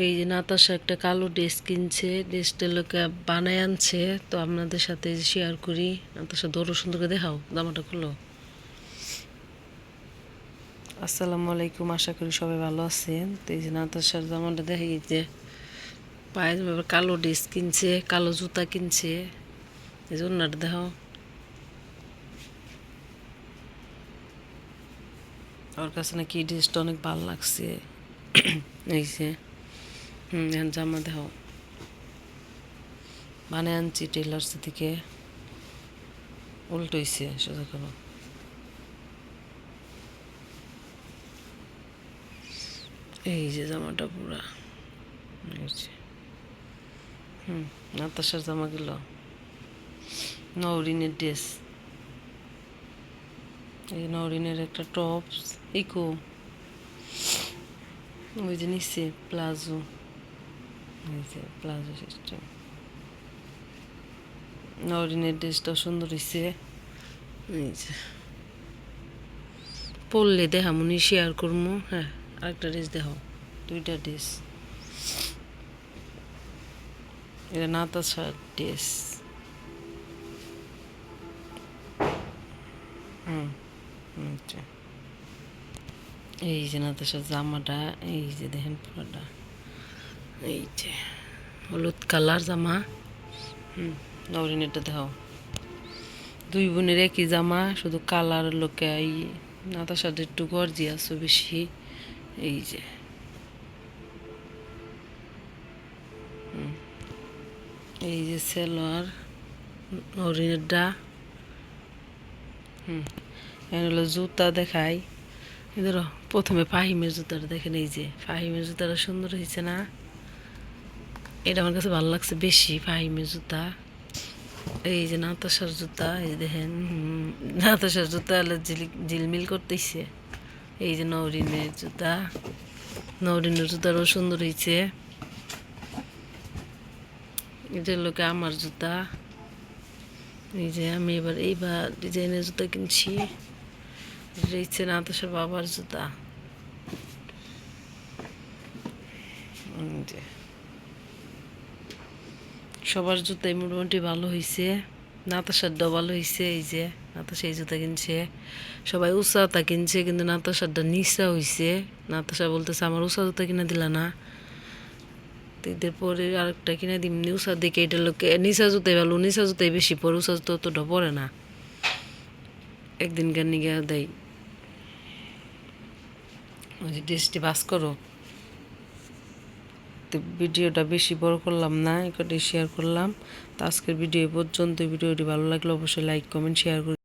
এই যে নাতাশা একটা কালো ড্রেস কিনছে, ড্রেসটা লোকে বানায় আনছে, তো আপনাদের সাথে শেয়ার করি। নাতাশা দৌড়ো সুন্দর করে দেখাও, জামাটা খুলো। আসসালামু আলাইকুম, আশা করি সবাই ভালো আছেন। তো এই যে নাতাশার জামাটা দেখে, এই যে পায়ে কালো ড্রেস কিনছে, কালো জুতা কিনছে, এই যে ওনাটা দেখাও। ওর কাছে নাকি এই ড্রেসটা অনেক ভালো লাগছে। এই যে এখন জামা দেখাও, বানিয়ে আনছি টেলার্স থেকে, উল্টো হয়েছে, সোজা করো। এই যে জামাটা পুরা, নাতাশার জামাগুলো নওরিনের ড্রেস, এই নওরিনের একটা টপস, ইকো, ওই যে নিচে প্লাজো, এই যে প্লাজো সিস্টেম। নওরিনের ড্রেসটাও সুন্দর হয়েছে। এই যে পরলে দেখামুনি শেয়ার করবো। হ্যাঁ, আরেকটা ড্রেস দেখাও, দুইটা ড্রেস। এটা নাতাশার ড্রেস। এই যে নাতাশার জামাটা, এই যে দেখেন পুরোটা, এই যে হলুদ কালার জামা। নওরিনেরটা দেখাও, দুই বোনের একই জামা, শুধু কালার লোকে এই নাতাশাটা একটু গর্জিয়াস বেশি। এই যে এই যে সেলোয়ার নওরিনেরটা। এখন হলো জুতা দেখাই। ধরো প্রথমে ফাহিমের জুতাটা দেখেন, এই যে ফাহিমের জুতাটা সুন্দর হয়েছে না? এটা আমার কাছে ভালো লাগছে বেশি, ফাহিমের জুতা। এই যে নাতাশার জুতা, এই যে দেখেন, নাতাশার জুতা হলো ঝিলমিল করতেছে। এই যে নওরিনের জুতা, নওরিনের জুতারও সুন্দর হয়েছে। এটা লোকে আমার জুতা। এই যে আমি এইবার ডিজাইনের জুতা কিনছি। এটা হচ্ছে নাতাশার বাবার জুতা। সবার জুতাই মোটামুটি ভালো হয়েছে, নাতাশারটাও ভালো হয়েছে। এই যে নাতাশা এই জুতা কিনছে, সবাই উষাটা কিনছে, কিন্তু নাতাশারটা নিচা হয়েছে। নাতাশা বলতেছে আমার উষা জুতা কিনে দিলা না, ঈদের পরে আরেকটা কিনে দিম। উষা দেখে এটা লোকে নিচা জুতাই ভালো, নিচা জুতাই বেশি পরে, উষা জুতা অতটা পরে না, একদিন গান নিয়ে দেয়। ওই যে ড্রেসটি বাস করো। তো ভিডিওটা বেশি বড় করলাম না, একটা শেয়ার করলাম। তো আজকের ভিডিও পর্যন্ত। ভিডিওটি ভালো লাগলে অবশ্যই লাইক কমেন্ট শেয়ার করুন।